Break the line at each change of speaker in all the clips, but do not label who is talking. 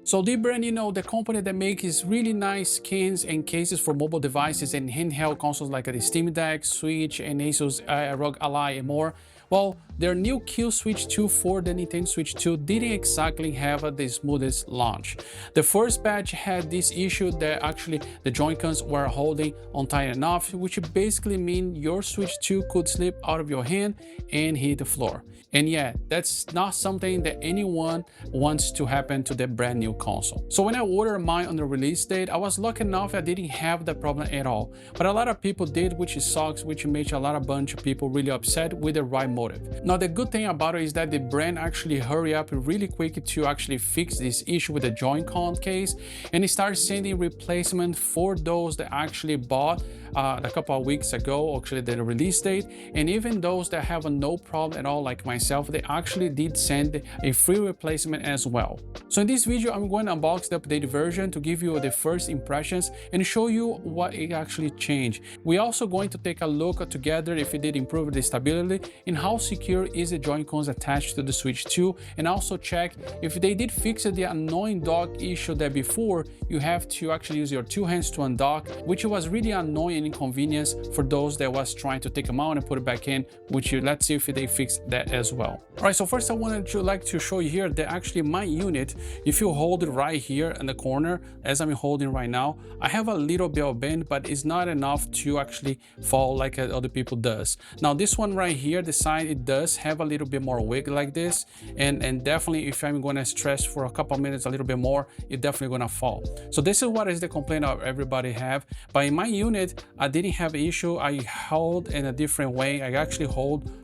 So DBrand, you know, the company that makes really nice skins and cases for mobile devices and handheld consoles like the Steam Deck, Switch, and Asus ROG Ally and more. Well, their new Killswitch 2 for the Nintendo Switch 2 didn't exactly have the smoothest launch. The first patch had this issue that actually the Joy-Cons were holding on tight enough, which basically means your Switch 2 could slip out of your hand and hit the floor. And yeah, that's not something that anyone wants to happen to their brand new console. So when I ordered mine on the release date, I was lucky enough I didn't have that problem at all. But a lot of people did, which sucks, which made a lot of bunch of people really upset with the right motive. Now the good thing about it is that the brand actually hurry up really quick to actually fix this issue with the Joy Con case, and it started sending replacement for those that actually bought a couple of weeks ago, actually the release date, and even those that have no problem at all like myself, they actually did send a free replacement as well. So in this video, I'm going to unbox the updated version to give you the first impressions and show you what it actually changed. We're also going to take a look together if it did improve the stability and how secure is the Joy-Cons attached to the Switch 2, and also check if they did fix the annoying dock issue that before you have to actually use your two hands to undock, which was really annoying and inconvenience for those that was trying to take them out and put it back in, which let's see if they fix that as well. All right, so first I wanted to show you here that actually my unit, if you hold it right here in the corner as I'm holding right now, I have a little bit of bend, but it's not enough to actually fall like other people does. Now this one right here, the side, it does have a little bit more wig like this, and definitely if I'm going to stress for a couple of minutes a little bit more, it's definitely going to fall. So this is what is the complaint of everybody have. But in my unit, I didn't have an issue. I hold in a different way. I actually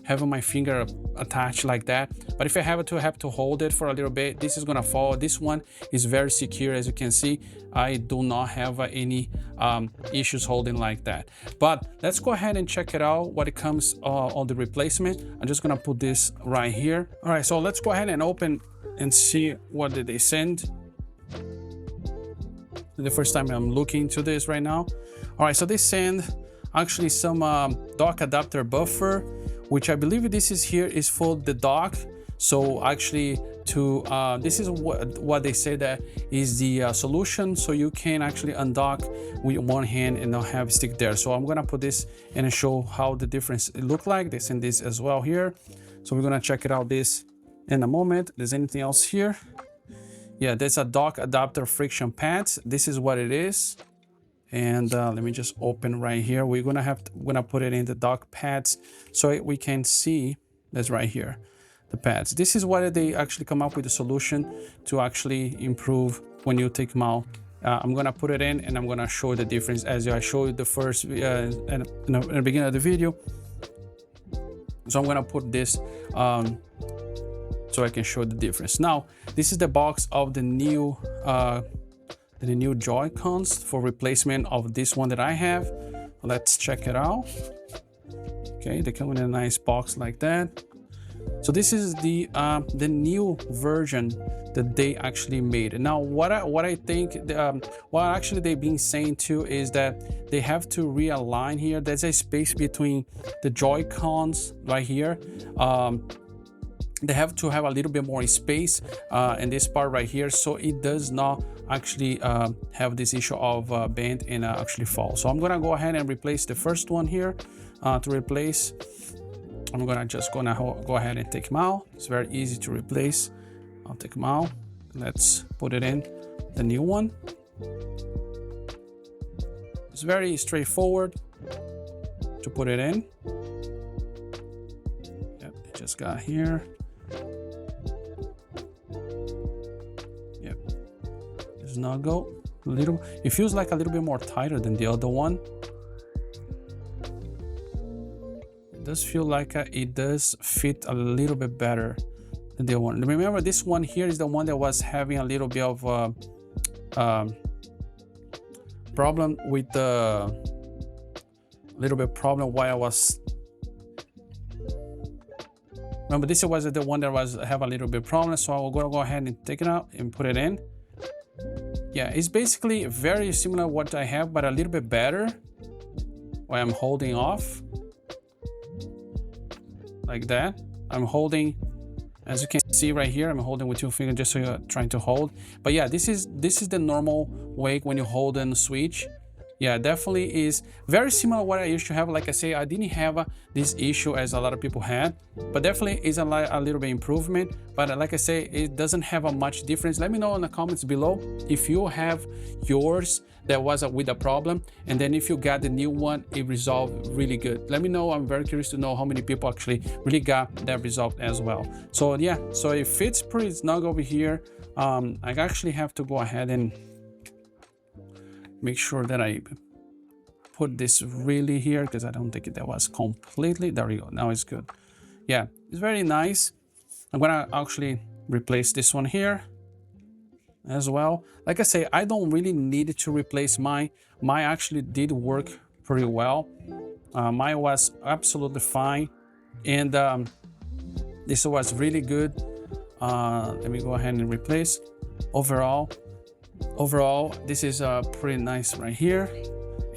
having my finger attached like that. But if I have to hold it for a little bit, this is gonna fall. This one is very secure, as you can see. I do not have any issues holding like that. But let's go ahead and check it out what it comes on the replacement. I'm just gonna put this right here. All right, so let's go ahead and open and see what did they send. The first time I'm looking into this right now. All right, so they send actually some dock adapter buffer, which I believe this is here is for the dock. So actually this is what they say that is the solution, so you can actually undock with one hand and not have a stick there. So I'm gonna put this and show how the difference it look like. They send this as well here, so we're gonna check it out this in a moment. There's anything else here? Yeah, there's a dock adapter friction pads. This is what it is. And let me just open right here. We're gonna put it in the dock pads so we can see. That's right here, the pads. This is what they actually come up with a solution to actually improve when you take them out. I'm gonna put it in and I'm gonna show the difference as I showed you the first in the beginning of the video. So I'm gonna put this so I can show the difference. Now, this is the box of the new Joy-Cons for replacement of this one that I have. Let's check it out. Okay, they come in a nice box like that. So this is the new version that they actually made. Now, what I think, what actually they've been saying too is that they have to realign here. There's a space between the Joy-Cons right here. They have to have a little bit more space in this part right here, so it does not actually have this issue of bend and actually fall. So I'm gonna go ahead and replace the first one here. To replace, I'm just gonna go ahead and take them out. It's very easy to replace. I'll take them out. Let's put it in the new one. It's very straightforward to put it in. Yep, it just got here. Yep, does not go a little. It feels like a little bit more tighter than the other one. It does feel like it does fit a little bit better than the other one. Remember, this one here is the one that was having a little bit of problem with the problem while I was. Remember, this was the one that was have a little bit problem, so I will go ahead and take it out and put it in. Yeah, it's basically very similar to what I have, but a little bit better. While I'm holding off like that, I'm holding As you can see right here, I'm holding with 2 fingers just so you're trying to hold. But yeah, this is the normal way when you hold and switch. Yeah, definitely is very similar to what I used to have. Like I say, I didn't have this issue as a lot of people had, but definitely is a little bit improvement. But like I say, it doesn't have a much difference. Let me know in the comments below if you have yours that was with a problem, and then if you got the new one, it resolved really good. Let me know. I'm very curious to know how many people actually really got that resolved as well. So yeah, so it fits pretty snug over here. I actually have to go ahead and make sure that I put this really here, because I don't think that was completely. There we go. Now it's good. Yeah, it's very nice. I'm gonna actually replace this one here as well. Like I say, I don't really need to replace mine. Mine actually did work pretty well. Mine was absolutely fine, and this was really good. Let me go ahead and replace. Overall, this is pretty nice right here.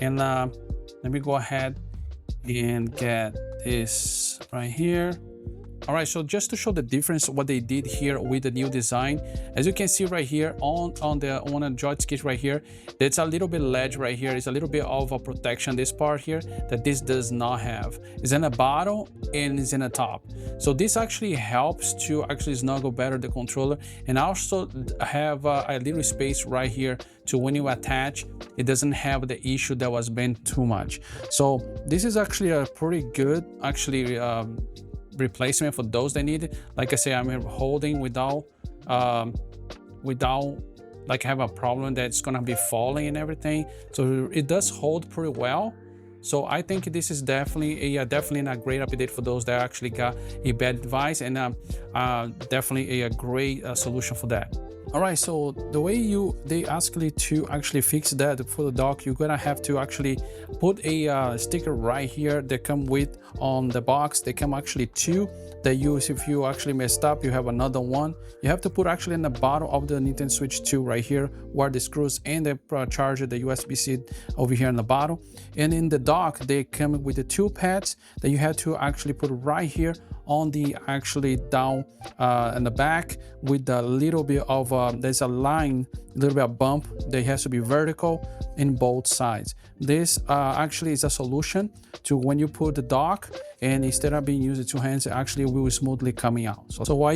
And let me go ahead and get this right here. All right, so just to show the difference what they did here with the new design, as you can see right here on the joystick right here, there's a little bit ledge right here. It's a little bit of a protection, this part here, that this does not have. It's in the bottom and it's in the top. So this actually helps to actually snuggle better the controller, and also have a little space right here to when you attach, it doesn't have the issue that was bent too much. So this is actually a pretty good actually replacement for those that need it. Like I say, I'm holding without like have a problem that's gonna be falling and everything. So it does hold pretty well. So I think this is definitely a great update for those that actually got a bad device, and definitely a great solution for that. All right, so the way they ask you to actually fix that for the dock, you're gonna have to actually put a sticker right here that come with on the box. They come actually two that use, if you actually messed up, you have another one. You have to put actually in the bottom of the Nintendo Switch 2 right here, where the screws and the charger, the USB-C over here in the bottom. And in the dock, they come with the 2 pads that you have to actually put right here on the actually down in the back, with a little bit of there's a line, a little bit of bump that has to be vertical in both sides. This actually is a solution to when you put the dock, and instead of being used with 2 hands, it actually will smoothly coming out. So while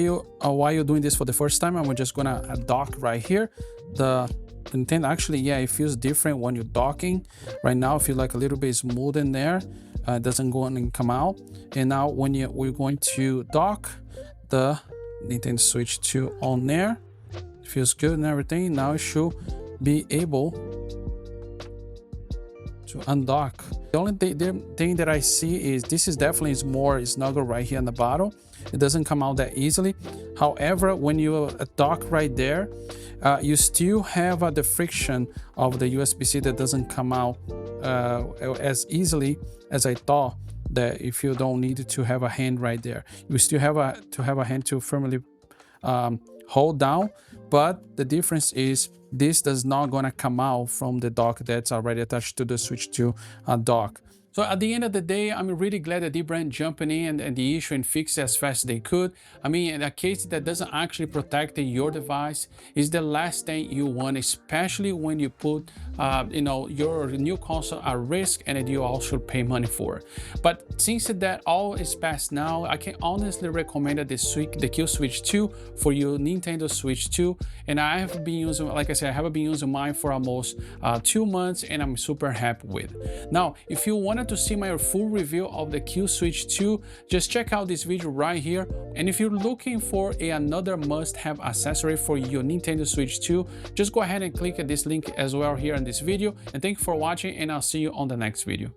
you're doing this for the first time, I'm just gonna dock right here. The Nintendo actually, yeah, it feels different when you're docking. Right now I feel like a little bit smooth in there. It doesn't go and come out. And now when we're going to dock the Nintendo Switch 2 on there, it feels good and everything. Now it should be able to undock. The only thing that I see is this is definitely more snuggle right here on the bottom. It doesn't come out that easily. However, when you dock right there, you still have the friction of the USB-C that doesn't come out as easily as I thought. That if you don't need to have a hand right there, you still have to have a hand to firmly hold down. But the difference is this does not gonna come out from the dock that's already attached to the Switch 2 dock. So at the end of the day, I'm really glad that DBrand jumping in and the issue and fixed it as fast as they could. I mean, in a case that doesn't actually protect your device is the last thing you want, especially when you put you know, your new console at risk and that you all should pay money for. But since that all is past now, I can honestly recommend the Killswitch 2 for your Nintendo Switch 2. And I have been using, like I said, I have been using mine for almost 2 months, and I'm super happy with. Now, if you wanted to see my full review of the Killswitch 2, just check out this video right here. And if you're looking for another must-have accessory for your Nintendo Switch 2, just go ahead and click at this link as well here in this video. And thank you for watching, and I'll see you on the next video.